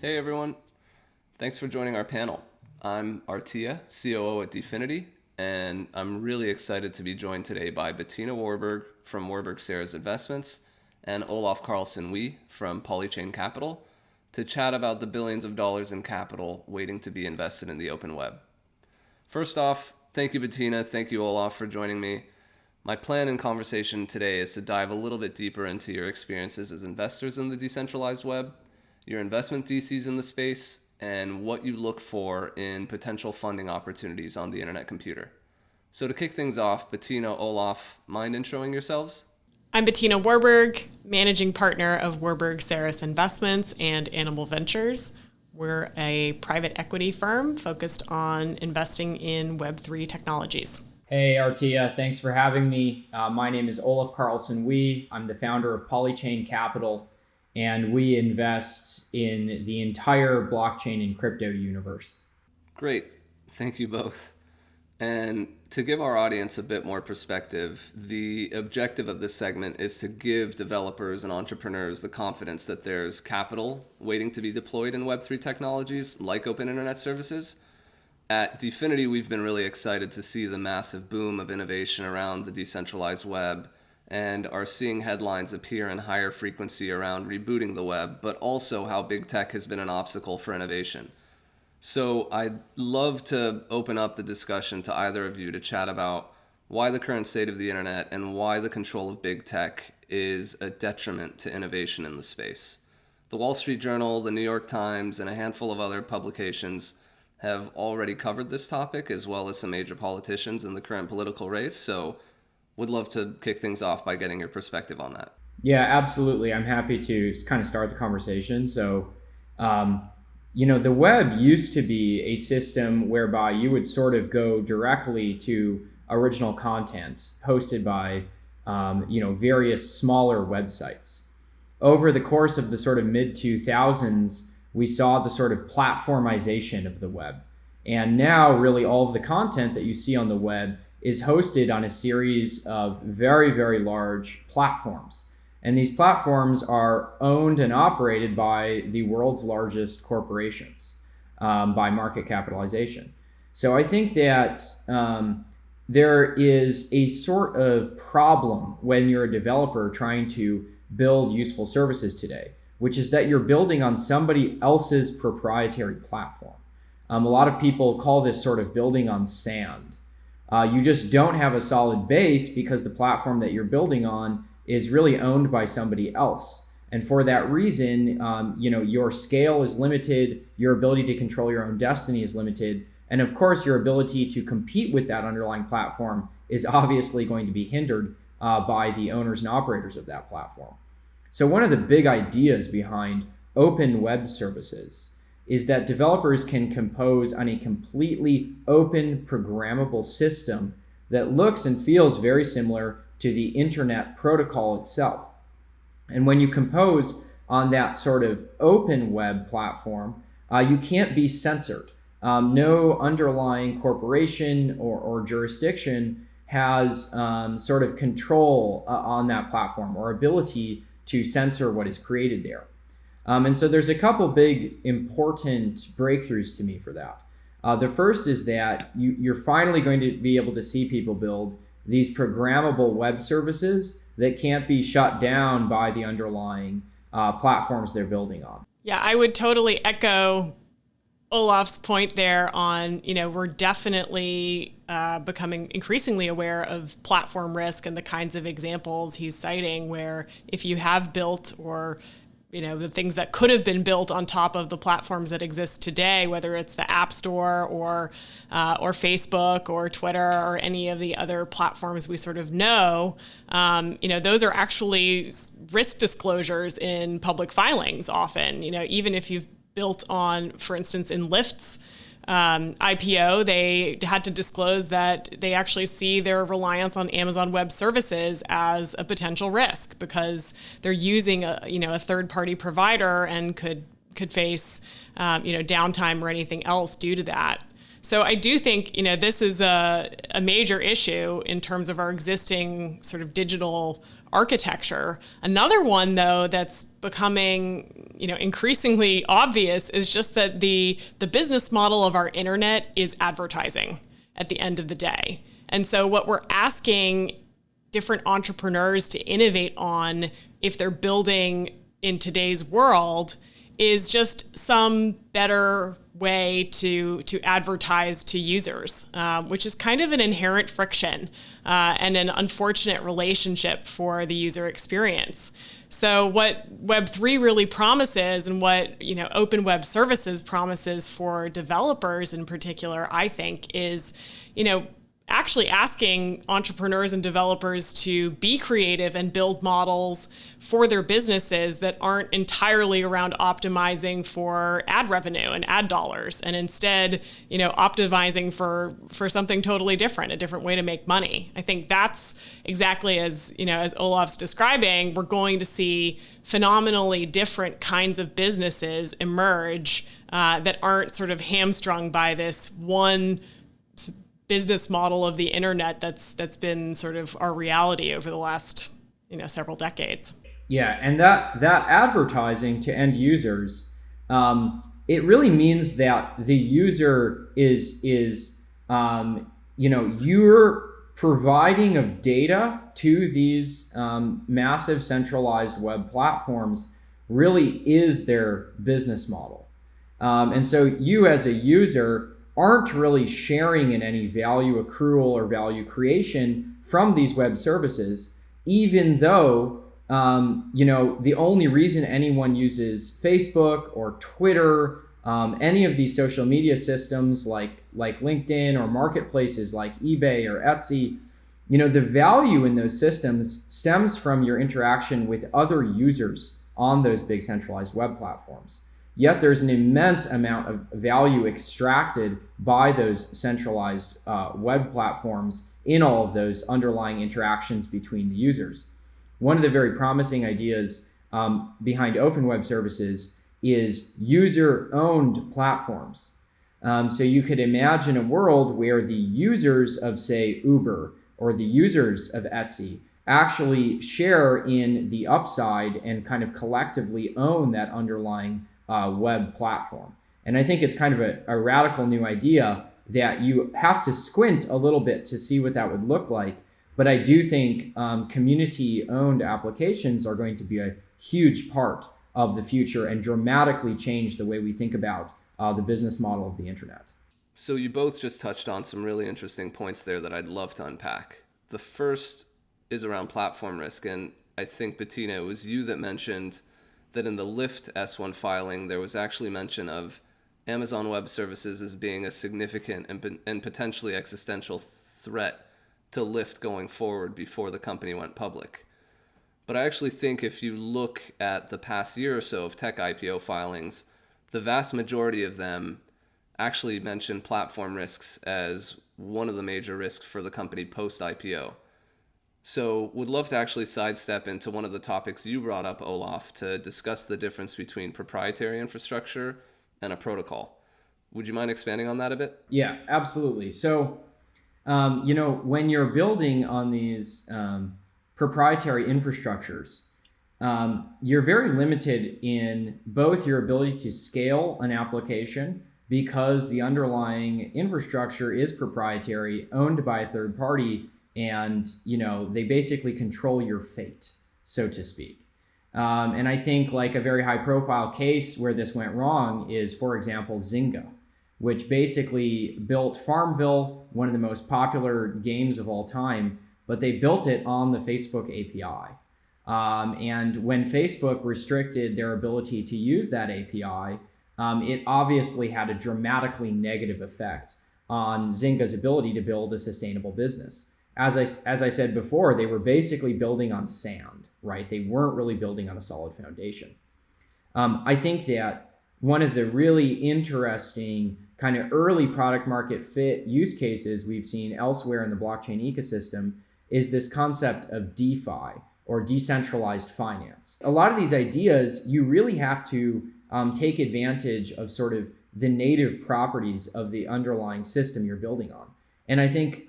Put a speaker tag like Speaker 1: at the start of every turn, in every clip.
Speaker 1: Hey everyone, thanks for joining our panel. I'm Artia, COO at DFINITY, and I'm really excited to be joined today by Bettina Warburg from Warburg Serres Investments and Olaf Carlson-Wee from Polychain Capital to chat about the billions of dollars in capital waiting to be invested in the open web. First off, thank you Bettina, thank you Olaf for joining me. My plan in conversation today is to dive a little bit deeper into your experiences as investors in the decentralized web, your investment theses in the space, and what you look for in potential funding opportunities on the internet computer. So to kick things off, Bettina, Olaf, mind introing yourselves?
Speaker 2: I'm Bettina Warburg, managing partner of Warburg Serres Investments and Animal Ventures. We're a private equity firm focused on investing in Web3 technologies.
Speaker 3: Hey, Artia, thanks for having me. My name is Olaf Carlson-Wee. I'm the founder of Polychain Capital, and we invest in the entire blockchain and crypto universe.
Speaker 1: Great. Thank you both. And to give our audience a bit more perspective, the objective of this segment is to give developers and entrepreneurs the confidence that there's capital waiting to be deployed in Web3 technologies like open internet services. At DFINITY, we've been really excited to see the massive boom of innovation around the decentralized web and are seeing headlines appear in higher frequency around rebooting the web, but also how big tech has been an obstacle for innovation. So I'd love to open up the discussion to either of you to chat about why the current state of the internet and why the control of big tech is a detriment to innovation in the space. The Wall Street Journal, the New York Times, and a handful of other publications have already covered this topic, as well as some major politicians in the current political race. So would love to kick things off by getting your perspective on that.
Speaker 3: Yeah, absolutely. I'm happy to kind of start the conversation. So, the web used to be a system whereby you would sort of go directly to original content hosted by, various smaller websites. Over the course of the sort of mid-2000s, we saw the sort of platformization of the web. And now really all of the content that you see on the web is hosted on a series of very, very large platforms. And these platforms are owned and operated by the world's largest corporations by market capitalization. So I think that there is a sort of problem when you're a developer trying to build useful services today, which is that you're building on somebody else's proprietary platform. A lot of people call this sort of building on sand. You just don't have a solid base because the platform that you're building on is really owned by somebody else. And for that reason, your scale is limited, your ability to control your own destiny is limited, and of course, your ability to compete with that underlying platform is obviously going to be hindered by the owners and operators of that platform. So one of the big ideas behind open web services is that developers can compose on a completely open, programmable system that looks and feels very similar to the internet protocol itself. And when you compose on that sort of open web platform, you can't be censored. No underlying corporation or jurisdiction has sort of control on that platform or ability to censor what is created there. And so there's a couple big important breakthroughs to me for that. The first is that you're finally going to be able to see people build these programmable web services that can't be shut down by the underlying platforms they're building on.
Speaker 2: Yeah, I would totally echo Olaf's point there on, we're definitely becoming increasingly aware of platform risk and the kinds of examples he's citing where if you have built or the things that could have been built on top of the platforms that exist today, whether it's the App Store or Facebook or Twitter or any of the other platforms we sort of know, those are actually risk disclosures in public filings often. Even if you've built on, for instance, in Lyft's IPO, they had to disclose that they actually see their reliance on Amazon Web Services as a potential risk because they're using a third-party provider and could face downtime or anything else due to that. So I do think this is a major issue in terms of our existing sort of digital architecture. Another one, though, that's becoming, increasingly obvious is just that the business model of our internet is advertising at the end of the day. And so what we're asking different entrepreneurs to innovate on if they're building in today's world is just some better way to advertise to users, which is kind of an inherent friction and an unfortunate relationship for the user experience. So what Web3 really promises and what open web services promises for developers in particular, I think, is actually asking entrepreneurs and developers to be creative and build models for their businesses that aren't entirely around optimizing for ad revenue and ad dollars, and instead, optimizing for something totally different, a different way to make money. I think that's exactly as Olaf's describing, we're going to see phenomenally different kinds of businesses emerge that aren't sort of hamstrung by this one business model of the internet that's been sort of our reality over the last several decades.
Speaker 3: Yeah, and that advertising to end users, it really means that the user is you're providing of data to these massive centralized web platforms really is their business model, and so you as a user aren't really sharing in any value accrual or value creation from these web services, even though, the only reason anyone uses Facebook or Twitter, any of these social media systems like LinkedIn or marketplaces like eBay or Etsy, the value in those systems stems from your interaction with other users on those big centralized web platforms. Yet there's an immense amount of value extracted by those centralized web platforms in all of those underlying interactions between the users. One of the very promising ideas behind open web services is user-owned platforms. So you could imagine a world where the users of, say, Uber or the users of Etsy actually share in the upside and kind of collectively own that underlying web platform. And I think it's kind of a radical new idea that you have to squint a little bit to see what that would look like. But I do think community-owned applications are going to be a huge part of the future and dramatically change the way we think about the business model of the internet.
Speaker 1: So you both just touched on some really interesting points there that I'd love to unpack. The first is around platform risk. And I think, Bettina, it was you that mentioned that in the Lyft S1 filing, there was actually mention of Amazon Web Services as being a significant and potentially existential threat to Lyft going forward before the company went public. But I actually think if you look at the past year or so of tech IPO filings, the vast majority of them actually mention platform risks as one of the major risks for the company post-IPO. So would love to actually sidestep into one of the topics you brought up, Olaf, to discuss the difference between proprietary infrastructure and a protocol. Would you mind expanding on that a bit?
Speaker 3: Yeah, absolutely. So, when you're building on these proprietary infrastructures, you're very limited in both your ability to scale an application because the underlying infrastructure is proprietary, owned by a third party, and they basically control your fate, so to speak. And I think like a very high profile case where this went wrong is, for example, Zynga, which basically built Farmville, one of the most popular games of all time, but they built it on the Facebook API. And when Facebook restricted their ability to use that API, it obviously had a dramatically negative effect on Zynga's ability to build a sustainable business. As I said before, they were basically building on sand, right? They weren't really building on a solid foundation. I think that one of the really interesting kind of early product market fit use cases we've seen elsewhere in the blockchain ecosystem is this concept of DeFi, or decentralized finance. A lot of these ideas, you really have to take advantage of sort of the native properties of the underlying system you're building on. And I think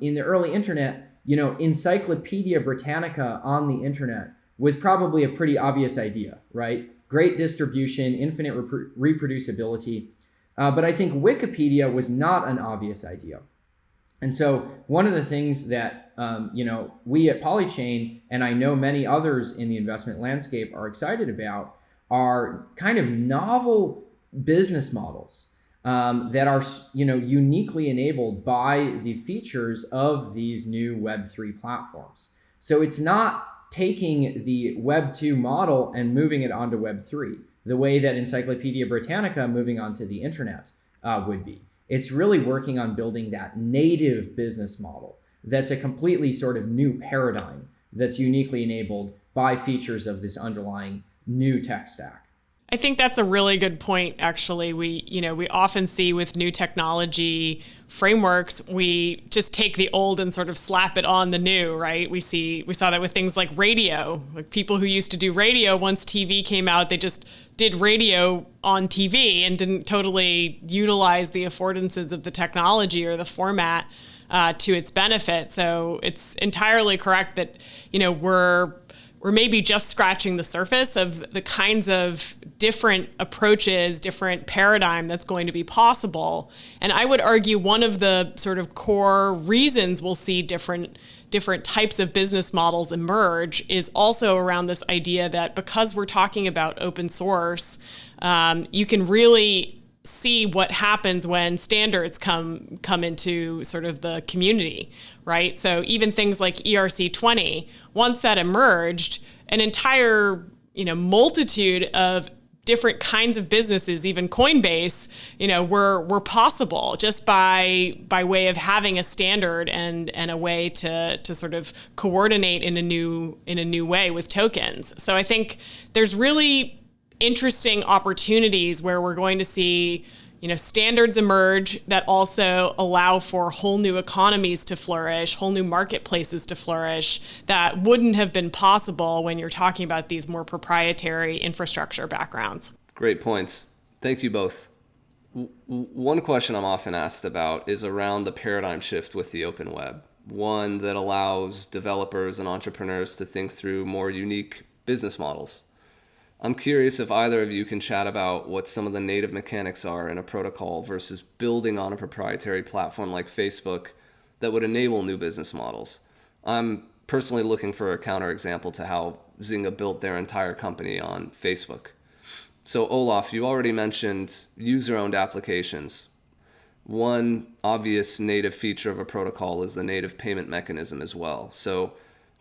Speaker 3: in the early internet, Encyclopedia Britannica on the internet was probably a pretty obvious idea, right? Great distribution, infinite reproducibility. But I think Wikipedia was not an obvious idea. And so one of the things that, we at Polychain, and I know many others in the investment landscape are excited about, are kind of novel business models that are, uniquely enabled by the features of these new Web3 platforms. So it's not taking the Web 2 model and moving it onto Web 3, the way that Encyclopedia Britannica moving onto the internet would be. It's really working on building that native business model that's a completely sort of new paradigm that's uniquely enabled by features of this underlying new tech stack.
Speaker 2: I think that's a really good point, actually. We often see with new technology frameworks, we just take the old and sort of slap it on the new, right? We saw that with things like radio. Like people who used to do radio, once TV came out, they just did radio on TV and didn't totally utilize the affordances of the technology or the format to its benefit. So it's entirely correct that, we're maybe just scratching the surface of the kinds of different approaches, different paradigm that's going to be possible. And I would argue one of the sort of core reasons we'll see different types of business models emerge is also around this idea that because we're talking about open source, you can really see what happens when standards come into sort of the community, right? So even things like ERC20, once that emerged, an entire multitude of different kinds of businesses, even Coinbase, were possible just by way of having a standard and a way to sort of coordinate in a new way with tokens. So I think there's really interesting opportunities where we're going to see, standards emerge that also allow for whole new economies to flourish, whole new marketplaces to flourish that wouldn't have been possible when you're talking about these more proprietary infrastructure backgrounds.
Speaker 1: Great points. Thank you both. One question I'm often asked about is around the paradigm shift with the open web, one that allows developers and entrepreneurs to think through more unique business models. I'm curious if either of you can chat about what some of the native mechanics are in a protocol versus building on a proprietary platform like Facebook that would enable new business models. I'm personally looking for a counterexample to how Zynga built their entire company on Facebook. So Olaf, you already mentioned user-owned applications. One obvious native feature of a protocol is the native payment mechanism as well. So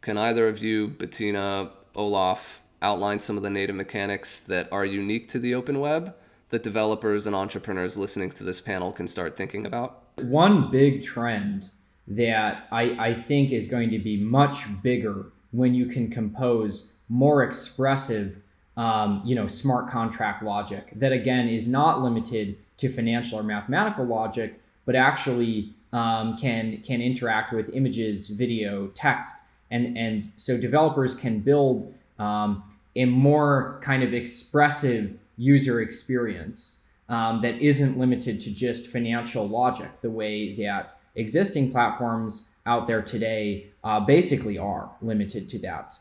Speaker 1: can either of you, Bettina, Olaf, outline some of the native mechanics that are unique to the open web that developers and entrepreneurs listening to this panel can start thinking about?
Speaker 3: One big trend that I think is going to be much bigger when you can compose more expressive, smart contract logic that, again, is not limited to financial or mathematical logic, but actually can interact with images, video, text. And so developers can build a more kind of expressive user experience that isn't limited to just financial logic, the way that existing platforms out there today basically are limited to that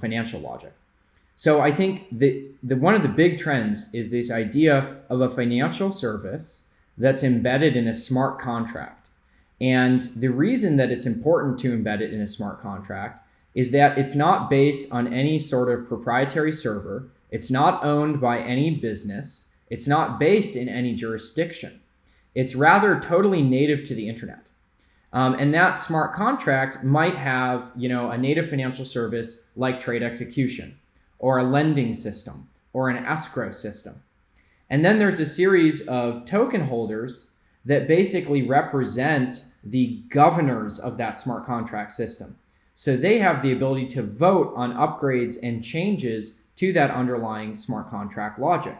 Speaker 3: financial logic. So I think the one of the big trends is this idea of a financial service that's embedded in a smart contract. And the reason that it's important to embed it in a smart contract is that it's not based on any sort of proprietary server. It's not owned by any business. It's not based in any jurisdiction. It's rather totally native to the internet. And that smart contract might have, a native financial service like trade execution, or a lending system, or an escrow system. And then there's a series of token holders that basically represent the governors of that smart contract system. So they have the ability to vote on upgrades and changes to that underlying smart contract logic.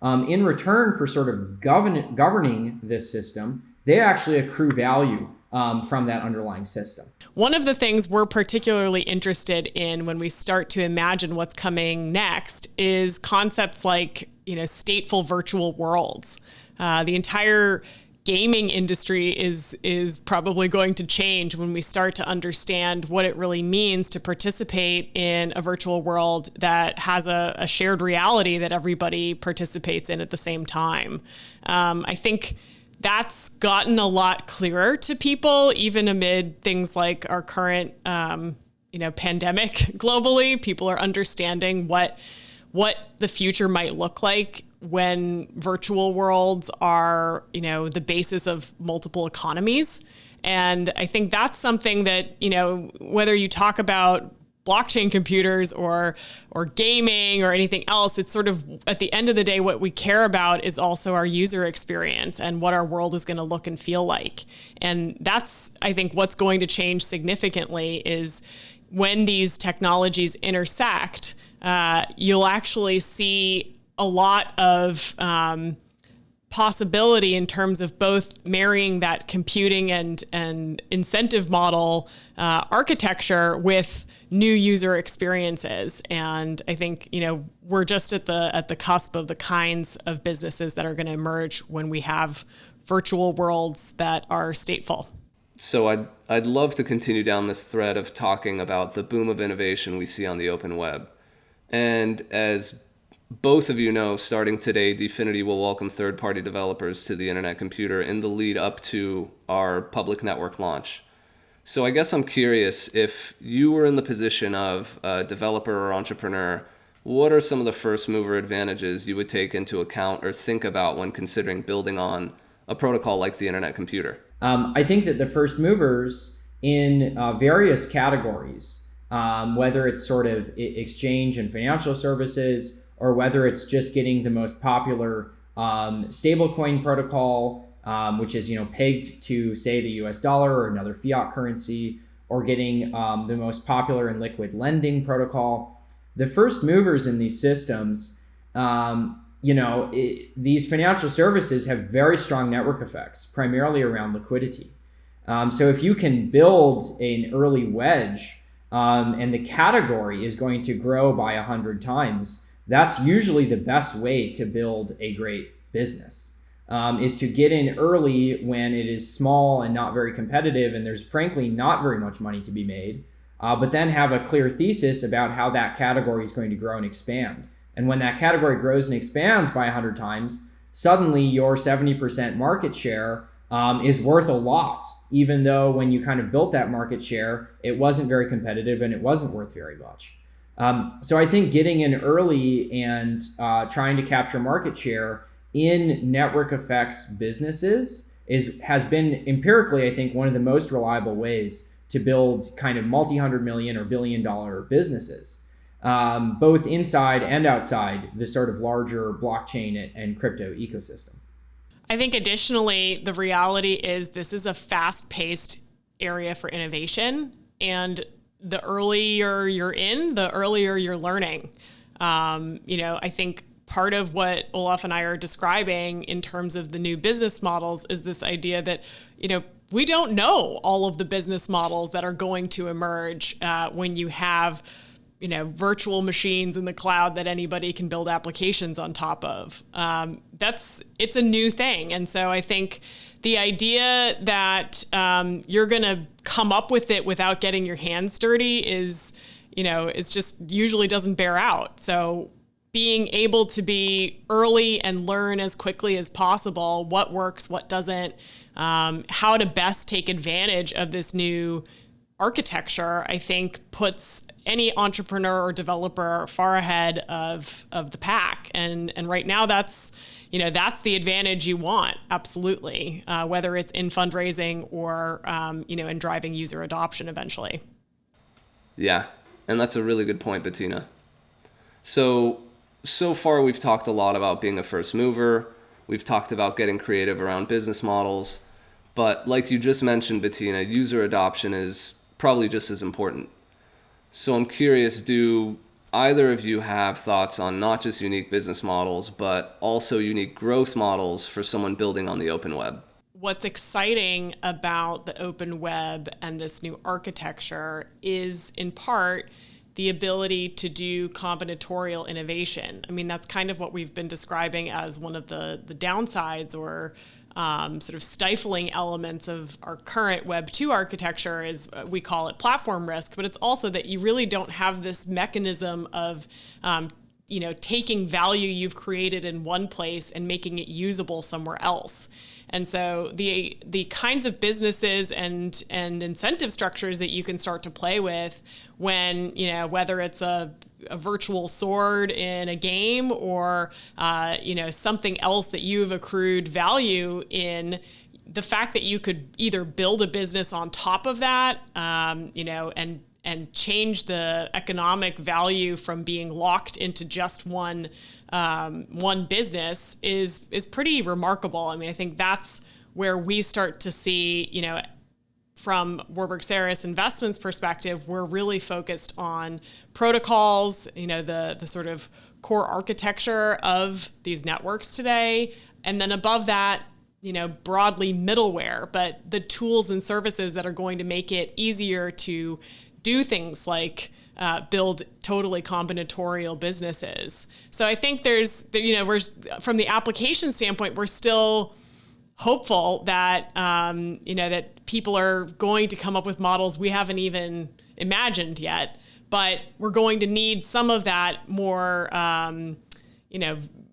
Speaker 3: In return for sort of governing this system, they actually accrue value from that underlying system.
Speaker 2: One of the things we're particularly interested in when we start to imagine what's coming next is concepts like, stateful virtual worlds. The entire gaming industry is probably going to change when we start to understand what it really means to participate in a virtual world that has a shared reality that everybody participates in at the same time. I think that's gotten a lot clearer to people, even amid things like our current, pandemic globally. People are understanding what the future might look like when virtual worlds are, the basis of multiple economies. And I think that's something that, whether you talk about blockchain computers or gaming or anything else, it's sort of, at the end of the day, what we care about is also our user experience and what our world is going to look and feel like. And that's, I think, what's going to change significantly is when these technologies intersect, you'll actually see a lot of possibility in terms of both marrying that computing and incentive model architecture with new user experiences. And I think, we're just at the cusp of the kinds of businesses that are going to emerge when we have virtual worlds that are stateful.
Speaker 1: So I'd love to continue down this thread of talking about the boom of innovation we see on the open web. And as both of you know, starting today, DFINITY will welcome third-party developers to the Internet Computer in the lead up to our public network launch. So I guess I'm curious, if you were in the position of a developer or entrepreneur, what are some of the first mover advantages you would take into account or think about when considering building on a protocol like the Internet Computer?
Speaker 3: I think that the first movers in various categories, whether it's sort of exchange and financial services, or whether it's just getting the most popular stablecoin protocol, which is pegged to, say, the US dollar or another fiat currency, or getting the most popular and liquid lending protocol. The first movers in these systems, these financial services have very strong network effects, primarily around liquidity. So if you can build an early wedge and the category is going to grow by 100 times, that's usually the best way to build a great business, is to get in early when it is small and not very competitive, and there's frankly not very much money to be made, but then have a clear thesis about how that category is going to grow and expand. And when that category grows and expands by 100 times, suddenly your 70% market share is worth a lot, even though when you kind of built that market share, it wasn't very competitive and it wasn't worth very much. So I think getting in early and trying to capture market share in network effects businesses has been empirically, I think, one of the most reliable ways to build kind of multi-hundred million or billion-dollar businesses, both inside and outside the sort of larger blockchain and crypto ecosystem.
Speaker 2: I think additionally, the reality is this is a fast-paced area for innovation, and the earlier you're in, the earlier you're learning. I think part of what Olaf and I are describing in terms of the new business models is this idea that, we don't know all of the business models that are going to emerge when you have, virtual machines in the cloud that anybody can build applications on top of. It's a new thing. And so I think the idea that you're going to come up with it without getting your hands dirty is just usually doesn't bear out. So being able to be early and learn as quickly as possible what works, what doesn't, how to best take advantage of this new architecture, I think puts any entrepreneur or developer far ahead of the pack. And right now that's the advantage you want, absolutely, whether it's in fundraising or, in driving user adoption eventually.
Speaker 1: Yeah, and that's a really good point, Bettina. So far we've talked a lot about being a first mover. We've talked about getting creative around business models. But like you just mentioned, Bettina, user adoption is probably just as important. So I'm curious, do either of you have thoughts on not just unique business models, but also unique growth models for someone building on the open web?
Speaker 2: What's exciting about the open web and this new architecture is, in part, the ability to do combinatorial innovation. I mean, that's kind of what we've been describing as one of the downsides or sort of stifling elements of our current Web 2 architecture is, we call it platform risk, but it's also that you really don't have this mechanism of taking value you've created in one place and making it usable somewhere else. And so the kinds of businesses and incentive structures that you can start to play with when, whether it's a virtual sword in a game or, something else that you've accrued value in, the fact that you could either build a business on top of that, and change the economic value from being locked into just one business is pretty remarkable. I mean, I think that's where we start to see, from Warburg Serres Investments perspective, we're really focused on protocols, the sort of core architecture of these networks today. And then above that, broadly middleware, but the tools and services that are going to make it easier to do things like build totally combinatorial businesses. So I think we're from the application standpoint, we're still hopeful that that people are going to come up with models we haven't even imagined yet, but we're going to need some of that more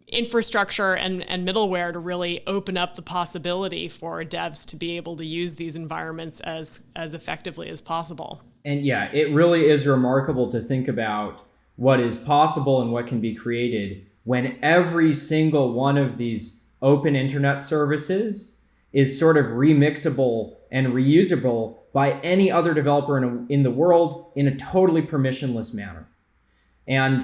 Speaker 2: infrastructure and middleware to really open up the possibility for devs to be able to use these environments as effectively as possible.
Speaker 3: And yeah, it really is remarkable to think about what is possible and what can be created when every single one of these open internet services is sort of remixable and reusable by any other developer in the world in a totally permissionless manner. And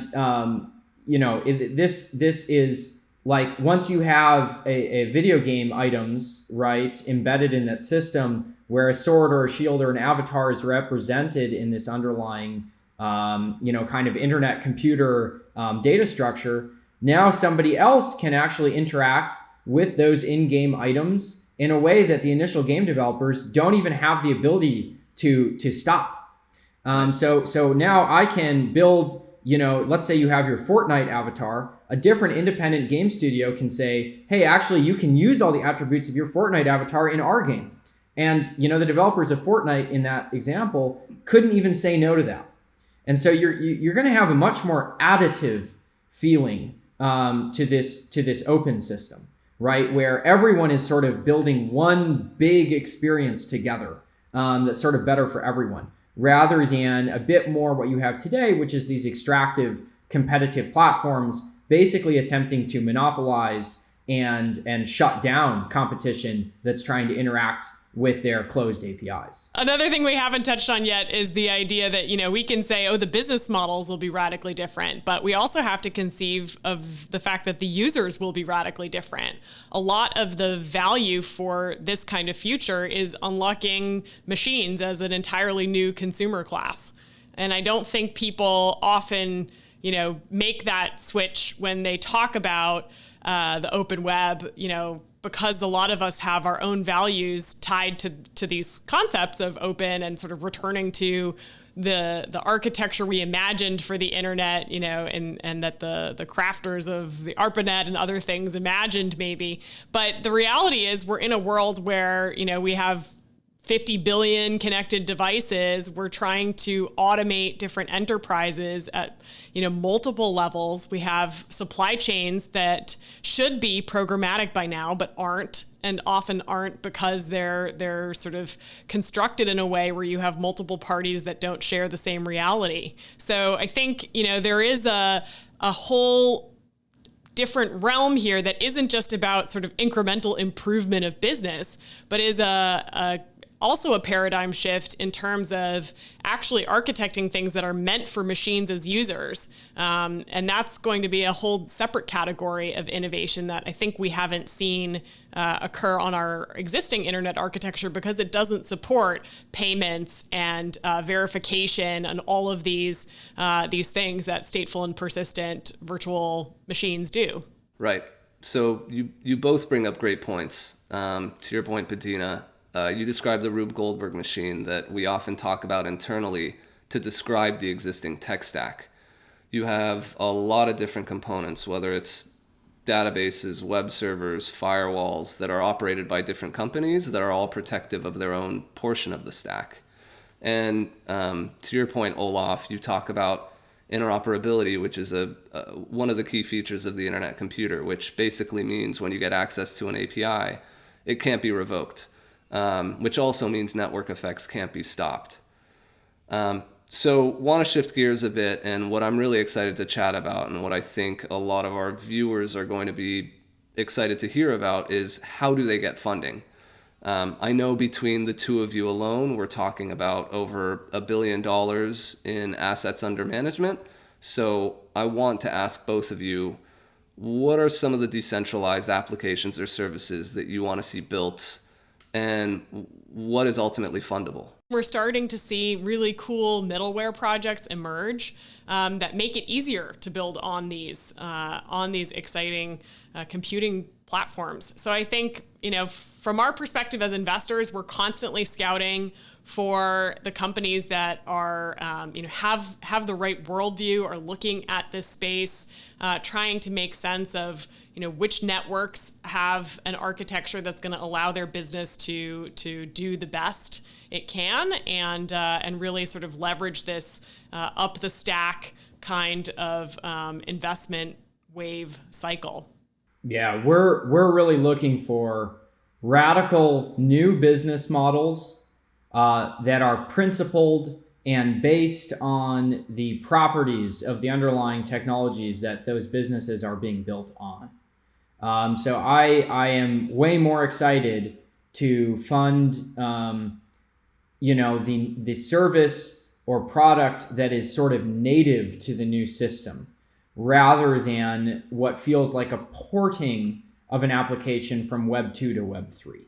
Speaker 3: this is like, once you have a video game items, right, embedded in that system, where a sword or a shield or an avatar is represented in this underlying, kind of internet computer data structure, now somebody else can actually interact with those in-game items in a way that the initial game developers don't even have the ability to stop. So now I can build, let's say you have your Fortnite avatar, a different independent game studio can say, hey, actually you can use all the attributes of your Fortnite avatar in our game. And, the developers of Fortnite in that example couldn't even say no to that. And so you're going to have a much more additive feeling to this open system, right? Where everyone is sort of building one big experience together that's sort of better for everyone, rather than a bit more what you have today, which is these extractive competitive platforms basically attempting to monopolize and shut down competition that's trying to interact with their closed APIs.
Speaker 2: Another thing we haven't touched on yet is the idea that, we can say, the business models will be radically different, but we also have to conceive of the fact that the users will be radically different. A lot of the value for this kind of future is unlocking machines as an entirely new consumer class. And I don't think people often, make that switch when they talk about the open web, because a lot of us have our own values tied to these concepts of open and sort of returning to the architecture we imagined for the internet, and that the crafters of the ARPANET and other things imagined maybe. But the reality is we're in a world where, we have 50 billion connected devices. We're trying to automate different enterprises at, multiple levels. We have supply chains that should be programmatic by now, but aren't, and often aren't because they're sort of constructed in a way where you have multiple parties that don't share the same reality. So I think, there is a whole different realm here that isn't just about sort of incremental improvement of business, but is also a paradigm shift in terms of actually architecting things that are meant for machines as users. And that's going to be a whole separate category of innovation that I think we haven't seen occur on our existing internet architecture because it doesn't support payments and verification and all of these things that stateful and persistent virtual machines do.
Speaker 1: Right. So you both bring up great points. To your point, Bettina, you described the Rube Goldberg machine that we often talk about internally to describe the existing tech stack. You have a lot of different components, whether it's databases, web servers, firewalls that are operated by different companies that are all protective of their own portion of the stack. And to your point, Olaf, you talk about interoperability, which is one of the key features of the internet computer, which basically means when you get access to an API, it can't be revoked, which also means network effects can't be stopped. So want to shift gears a bit, and what I'm really excited to chat about, and what I think a lot of our viewers are going to be excited to hear about, is how do they get funding? I know between the two of you alone, we're talking about over $1 billion in assets under management. So I want to ask both of you, what are some of the decentralized applications or services that you want to see built, and what is ultimately fundable?
Speaker 2: We're starting to see really cool middleware projects emerge that make it easier to build on these exciting computing platforms. So I think, from our perspective as investors, we're constantly scouting for the companies that are, have the right worldview, are looking at this space, trying to make sense of, which networks have an architecture that's going to allow their business to do the best it can, and really sort of leverage this up the stack kind of investment wave cycle.
Speaker 3: Yeah, we're really looking for radical new business models that are principled and based on the properties of the underlying technologies that those businesses are being built on. So I am way more excited to fund the service or product that is sort of native to the new system, rather than what feels like a porting of an application from Web 2 to Web 3.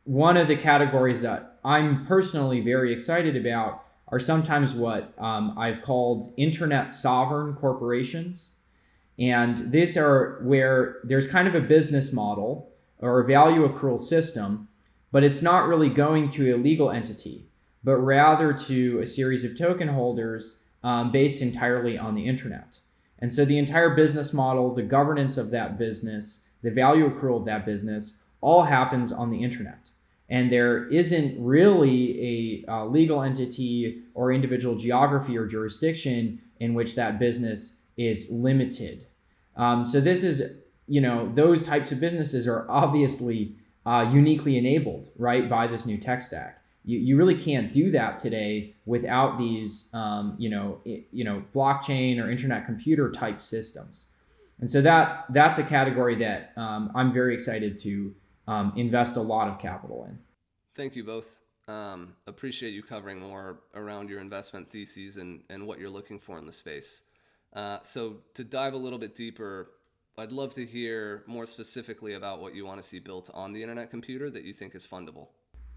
Speaker 3: One of the categories that I'm personally very excited about are sometimes what I've called internet sovereign corporations. And these are where there's kind of a business model or a value accrual system, but it's not really going to a legal entity, but rather to a series of token holders based entirely on the internet. And so the entire business model, the governance of that business, the value accrual of that business, all happens on the internet. And there isn't really a legal entity or individual geography or jurisdiction in which that business is limited. So this is, those types of businesses are obviously uniquely enabled, right, by this new tech stack. You really can't do that today without these, blockchain or internet computer type systems. And so that's a category that I'm very excited to invest a lot of capital in.
Speaker 1: Thank you both. Appreciate you covering more around your investment theses and what you're looking for in the space. So to dive a little bit deeper, I'd love to hear more specifically about what you want to see built on the internet computer that you think is fundable.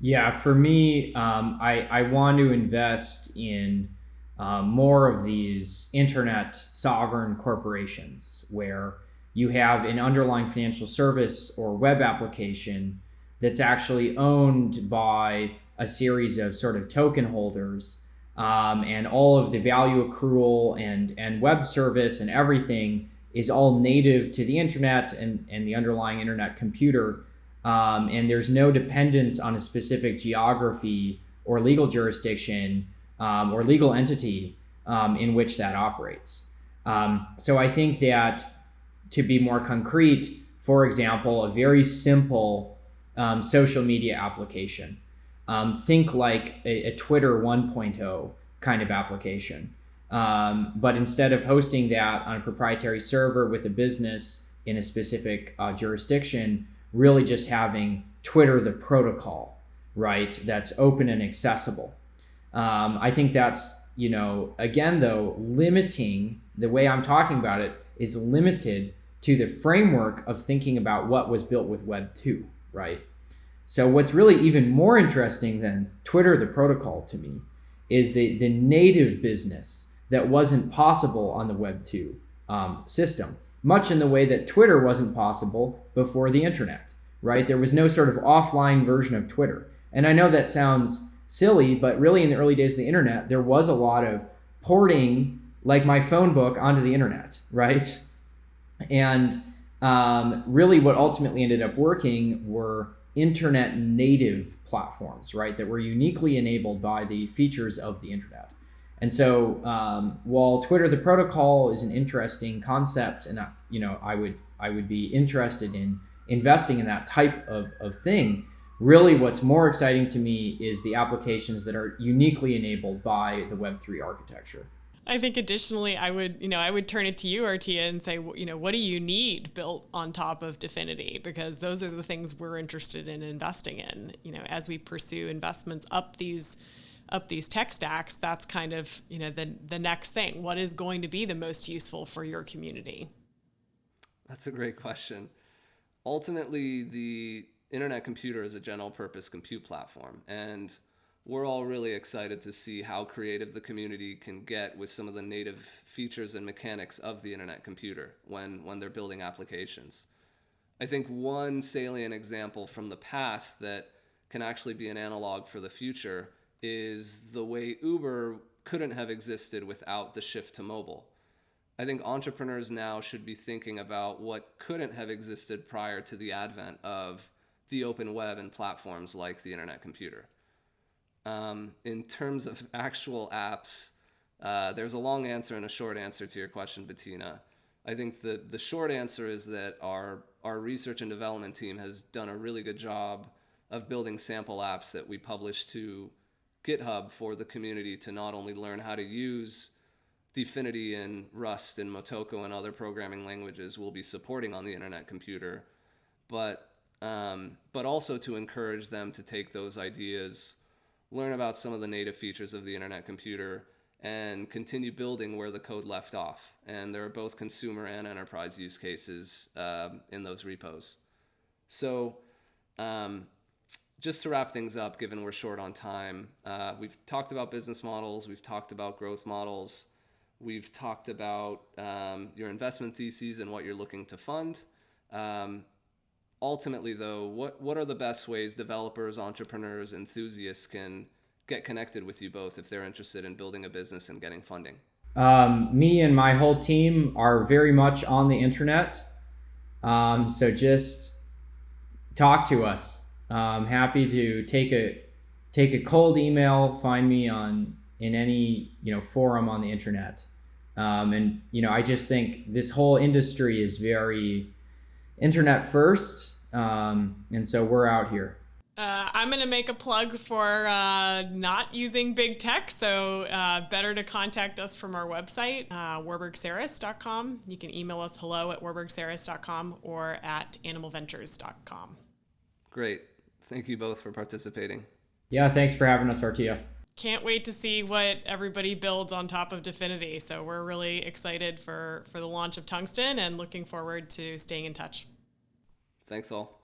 Speaker 3: Yeah, for me, I want to invest in more of these internet sovereign corporations where you have an underlying financial service or web application that's actually owned by a series of sort of token holders, and all of the value accrual and web service and everything is all native to the internet and the underlying internet computer. And there's no dependence on a specific geography or legal jurisdiction or legal entity in which that operates. So I think that, to be more concrete, for example, a very simple social media application. Think like a Twitter 1.0 kind of application. But instead of hosting that on a proprietary server with a business in a specific jurisdiction, really just having Twitter, the protocol, right? That's open and accessible. I think that's, again, though, limiting, the way I'm talking about it is limited to the framework of thinking about what was built with Web 2, right? So what's really even more interesting than Twitter, the protocol, to me, is the native business that wasn't possible on the Web 2 system, much in the way that Twitter wasn't possible before the internet, right? There was no sort of offline version of Twitter. And I know that sounds silly, but really in the early days of the internet, there was a lot of porting, like my phone book, onto the internet, right? And really what ultimately ended up working were internet native platforms, right, that were uniquely enabled by the features of the internet. And so while Twitter the protocol is an interesting concept, and I would be interested in investing in that type of thing, really what's more exciting to me is the applications that are uniquely enabled by the Web3 architecture.
Speaker 2: I think additionally, I would turn it to you, Artia, and say, what do you need built on top of DFINITY? Because those are the things we're interested in investing in. As we pursue investments up these tech stacks, that's kind of, the next thing. What is going to be the most useful for your community?
Speaker 1: That's a great question. Ultimately, the internet computer is a general purpose compute platform, and we're all really excited to see how creative the community can get with some of the native features and mechanics of the internet computer when they're building applications. I think one salient example from the past that can actually be an analog for the future is the way Uber couldn't have existed without the shift to mobile. I think entrepreneurs now should be thinking about what couldn't have existed prior to the advent of the open web and platforms like the internet computer. In terms of actual apps, there's a long answer and a short answer to your question, Bettina. I think the short answer is that our research and development team has done a really good job of building sample apps that we publish to GitHub for the community to not only learn how to use DFINITY and Rust and Motoko and other programming languages we'll be supporting on the internet computer, but also to encourage them to take those ideas, learn about some of the native features of the internet computer, and continue building where the code left off. And there are both consumer and enterprise use cases in those repos. So just to wrap things up, given we're short on time, we've talked about business models, we've talked about growth models, we've talked about your investment theses and what you're looking to fund. Ultimately, though, what are the best ways developers, entrepreneurs, enthusiasts can get connected with you both if they're interested in building a business and getting funding?
Speaker 3: Me and my whole team are very much on the internet. So just talk to us. I'm happy to take a cold email, find me in any forum on the internet. And I just think this whole industry is very internet first. And so we're out here.
Speaker 2: I'm going to make a plug for not using big tech. So better to contact us from our website, warburgserres.com. You can email us hello@warburgserres.com or at animalventures.com.
Speaker 1: Great. Thank you both for participating.
Speaker 3: Yeah, thanks for having us, Artia.
Speaker 2: Can't wait to see what everybody builds on top of DFINITY. So we're really excited for the launch of TUNGSTEN and looking forward to staying in touch.
Speaker 1: Thanks all.